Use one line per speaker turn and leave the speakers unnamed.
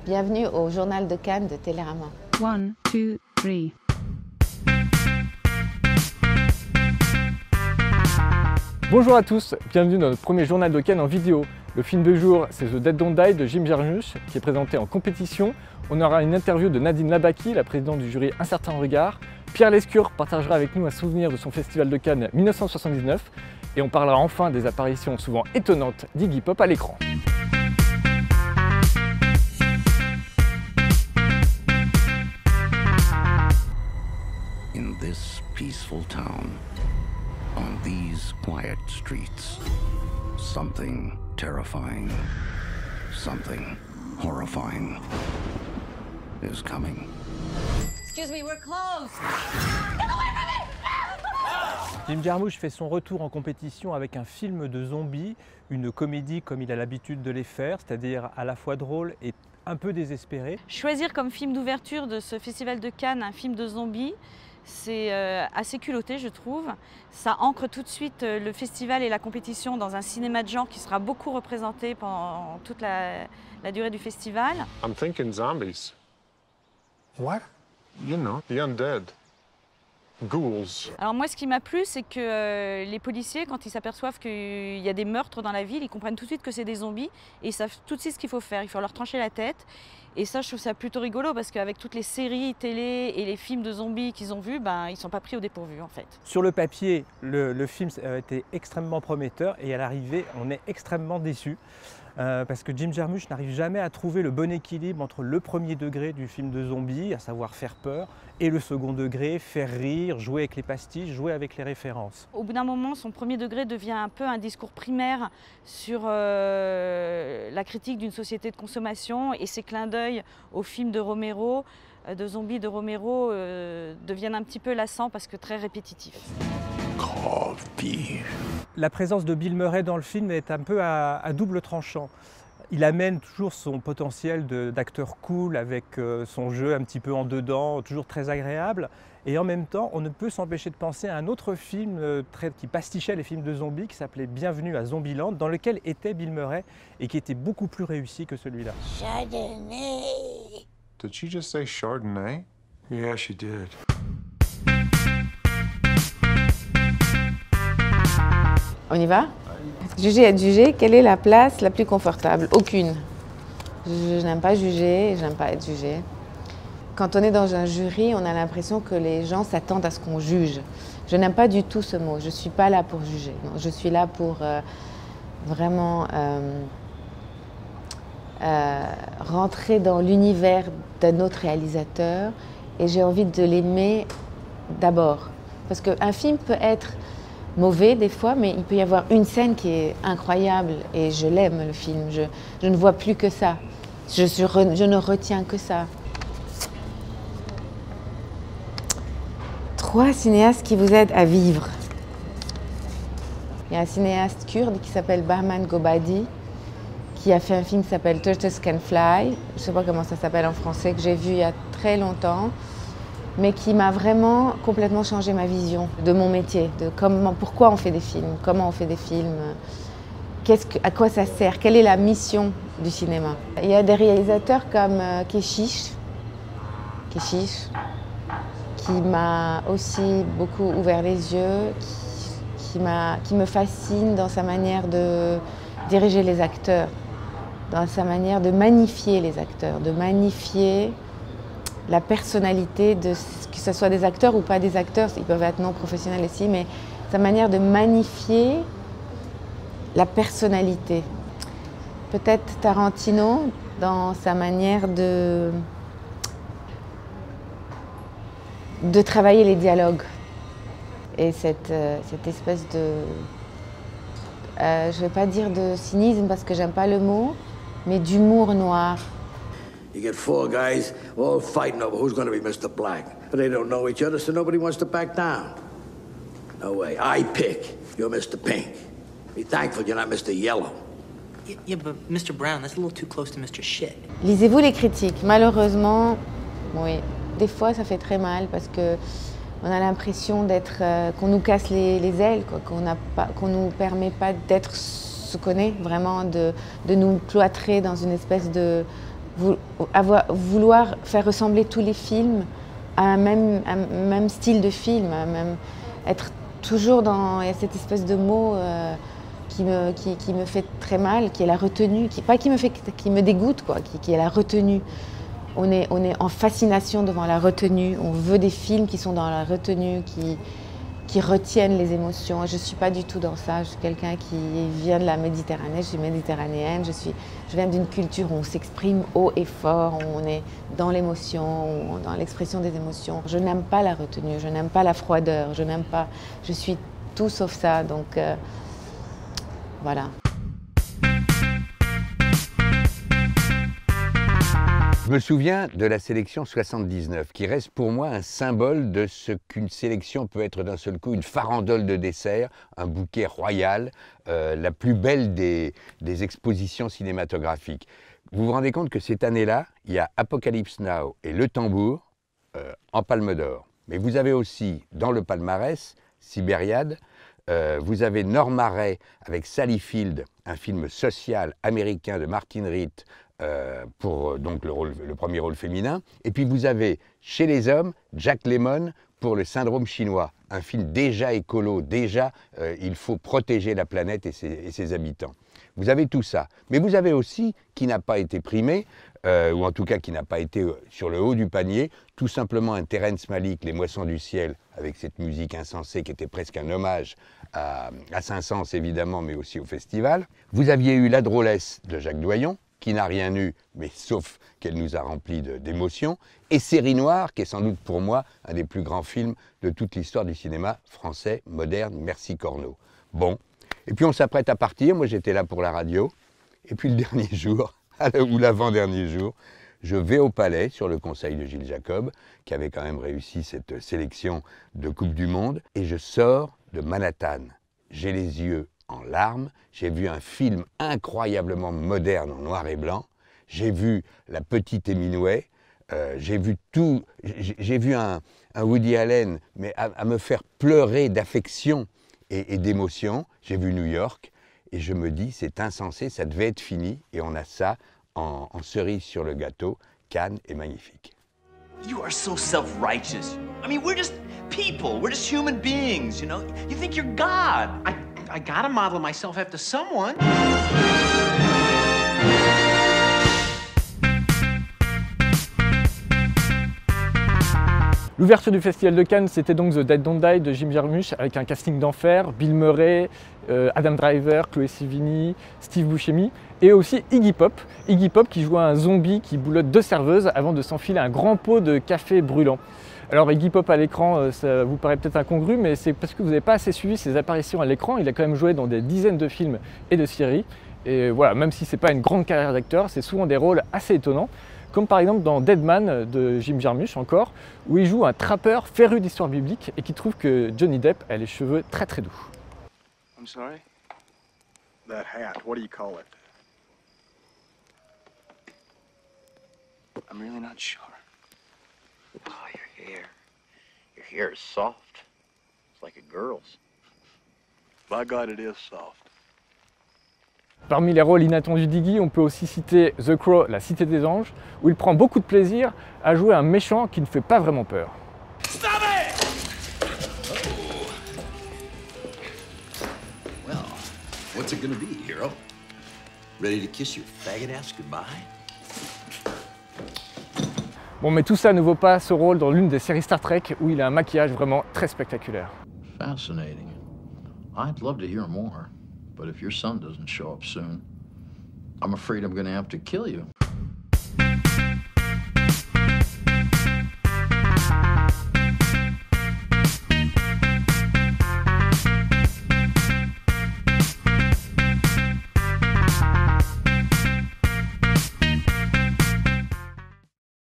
Bienvenue au Journal de Cannes de Télérama.
1, 2, 3.
Bonjour à tous, bienvenue dans notre premier journal de Cannes en vidéo. Le film de jour, c'est The Dead Don't Die de Jim Jarmusch, qui est présenté en compétition. On aura une interview de Nadine Labaki, la présidente du jury Un Certain Regard. Pierre Lescure partagera avec nous un souvenir de son festival de Cannes 1979. Et on parlera enfin des apparitions souvent étonnantes d'Iggy Pop à l'écran.
In this peaceful town, on these quiet streets, something terrifying, something horrifying is coming.
Excuse me, we're closed.
Jim Jarmusch fait son retour en compétition avec un film de zombies, une comédie comme il a l'habitude de les faire, c'est-à-dire à la fois drôle et un peu désespéré.
Choisir comme film d'ouverture de ce festival de Cannes un film de zombies, c'est assez culotté, je trouve. Ça ancre tout de suite le festival et la compétition dans un cinéma de genre qui sera beaucoup représenté pendant toute la durée du festival.
I'm thinking zombies.
What?
You know, the undead. Ghouls.
Alors moi, ce qui m'a plu, c'est que les policiers, quand ils s'aperçoivent qu'il y a des meurtres dans la ville, ils comprennent tout de suite que c'est des zombies et ils savent tout de suite ce qu'il faut faire. Il faut leur trancher la tête. Et ça, je trouve ça plutôt rigolo parce qu'avec toutes les séries télé et les films de zombies qu'ils ont vus, ben, ils ne sont pas pris au dépourvu en fait.
Sur le papier, le film a été extrêmement prometteur et à l'arrivée, on est extrêmement déçus. Parce que Jim Jarmusch n'arrive jamais à trouver le bon équilibre entre le premier degré du film de zombies, à savoir faire peur, et le second degré, faire rire, jouer avec les pastiches, jouer avec les références.
Au bout d'un moment, son premier degré devient un peu un discours primaire sur la critique d'une société de consommation et ses clins d'œil aux films de Romero, de zombies de Romero, deviennent un petit peu lassants parce que très répétitifs.
La présence de Bill Murray dans le film est un peu à double tranchant. Il amène toujours son potentiel d'acteur cool avec son jeu un petit peu en dedans, toujours très agréable. Et en même temps, on ne peut s'empêcher de penser à un autre film qui pastichait les films de zombies qui s'appelait Bienvenue à Zombieland, dans lequel était Bill Murray et qui était beaucoup plus réussi que celui-là.
Chardonnay. Did she just say Chardonnay?
Yeah, she did.
On y va? Juger et être jugé, quelle est la place la plus confortable? Aucune. Je n'aime pas juger, je n'aime pas être jugée. Quand on est dans un jury, on a l'impression que les gens s'attendent à ce qu'on juge. Je n'aime pas du tout ce mot, je ne suis pas là pour juger. Non, je suis là pour vraiment rentrer dans l'univers d'un autre réalisateur et j'ai envie de l'aimer d'abord. Parce qu'un film peut être mauvais des fois, mais il peut y avoir une scène qui est incroyable et je l'aime le film. Je ne vois plus que ça. Je ne retiens que ça. 3 cinéastes qui vous aident à vivre. Il y a un cinéaste kurde qui s'appelle Bahman Gobadi, qui a fait un film qui s'appelle Turtles Can Fly. Je ne sais pas comment ça s'appelle en français, que j'ai vu il y a très longtemps, mais qui m'a vraiment complètement changé ma vision de mon métier, de pourquoi on fait des films, comment on fait des films, à quoi ça sert, quelle est la mission du cinéma. Il y a des réalisateurs comme Keshish, qui m'a aussi beaucoup ouvert les yeux, qui me fascine dans sa manière de diriger les acteurs, dans sa manière de magnifier les acteurs, de magnifier la personnalité, que ce soit des acteurs ou pas des acteurs, ils peuvent être non professionnels aussi, mais sa manière de magnifier la personnalité. Peut-être Tarantino dans sa manière de travailler les dialogues et cette espèce de, je ne vais pas dire de cynisme parce que j'aime pas le mot, mais d'humour noir.
You get 4 guys all fighting over who's going to be Mr. Black. But they don't know each other, so nobody wants to back down. No way. I pick. You're Mr. Pink. Be thankful you're not Mr. Yellow.
Yeah, but Mr. Brown, that's a little too close to Mr. Shit.
Lisez-vous les critiques. Malheureusement, oui, des fois ça fait très mal parce que on a l'impression qu'on nous casse les ailes, qu'on nous permet pas d'être ce qu'on est, vraiment de nous cloîtrer dans une espèce de vouloir faire ressembler tous les films à un même style de film, être toujours dans cette espèce de mot qui me fait très mal, qui est la retenue, qui me dégoûte, quoi, qui est la retenue. On est en fascination devant la retenue, on veut des films qui sont dans la retenue, qui retiennent les émotions. Je ne suis pas du tout dans ça, je suis quelqu'un qui vient de la Méditerranée, je suis méditerranéenne, je viens d'une culture où on s'exprime haut et fort, où on est dans l'émotion, dans l'expression des émotions. Je n'aime pas la retenue, je n'aime pas la froideur, je suis tout sauf ça, donc voilà.
Je me souviens de la sélection 79, qui reste pour moi un symbole de ce qu'une sélection peut être d'un seul coup, une farandole de dessert, un bouquet royal, la plus belle des expositions cinématographiques. Vous vous rendez compte que cette année-là, il y a Apocalypse Now et Le Tambour en Palme d'Or. Mais vous avez aussi, dans le palmarès, Sibériade, vous avez Norma Ray avec Sally Field, un film social américain de Martin Ritt, pour donc le premier rôle féminin. Et puis vous avez chez les hommes Jack Lemmon pour Le Syndrome chinois, un film déjà écolo, déjà il faut protéger la planète et ses habitants. Vous avez tout ça, mais vous avez aussi, qui n'a pas été primé, ou en tout cas qui n'a pas été sur le haut du panier, tout simplement un Terrence Malick, Les Moissons du Ciel, avec cette musique insensée qui était presque un hommage à Saint-Saëns évidemment, mais aussi au festival. Vous aviez eu La Drôlesse de Jacques Doyon, qui n'a rien eu, mais sauf qu'elle nous a remplis d'émotions, et Série Noire, qui est sans doute pour moi un des plus grands films de toute l'histoire du cinéma français moderne, merci Corneau. Bon, et puis on s'apprête à partir, moi j'étais là pour la radio, et puis le dernier jour, ou l'avant-dernier jour, je vais au Palais sur le conseil de Gilles Jacob, qui avait quand même réussi cette sélection de Coupe du Monde, et je sors de Manhattan. J'ai les yeux en larmes, j'ai vu un film incroyablement moderne en noir et blanc, j'ai vu La Petite Hemingway, j'ai vu un Woody Allen, mais à me faire pleurer d'affection et d'émotion. J'ai vu New York, et je me dis, c'est insensé, ça devait être fini, et on a ça en cerise sur le gâteau. Cannes est magnifique.
You are so self-righteous. I mean, we're just people. We're just human beings, you know? You think you're God. I gotta model myself after someone.
L'ouverture du Festival de Cannes, c'était donc The Dead Don't Die de Jim Jarmusch, avec un casting d'enfer, Bill Murray, Adam Driver, Chloé Sevigny, Steve Buscemi, et aussi Iggy Pop qui joue un zombie qui boulotte deux serveuses avant de s'enfiler un grand pot de café brûlant. Alors Iggy Pop à l'écran, ça vous paraît peut-être incongru, mais c'est parce que vous n'avez pas assez suivi ses apparitions à l'écran. Il a quand même joué dans des dizaines de films et de séries. Et voilà, même si ce n'est pas une grande carrière d'acteur, c'est souvent des rôles assez étonnants. Comme par exemple dans Dead Man de Jim Jarmusch encore, où il joue un trappeur féru d'histoire biblique et qui trouve que Johnny Depp a les cheveux très très doux.
I'm sorry? That hat, what do you call it? I'm really not sure.
Oh, your hair is soft. It's like a girl's.
By God, it is soft.
Parmi les rôles inattendus d'Iggy, on peut aussi citer The Crow, La Cité des Anges, où il prend beaucoup de plaisir à jouer un méchant qui ne fait pas vraiment peur.
Stop it!
Well, what's it gonna be, hero? Ready to kiss your faggot ass goodbye?
Bon, mais tout ça ne vaut pas ce rôle dans l'une des séries Star Trek où il a un maquillage vraiment très spectaculaire.
Fascinating. I'd love to hear more, but if your son doesn't show up soon, I'm afraid I'm gonna have to kill you.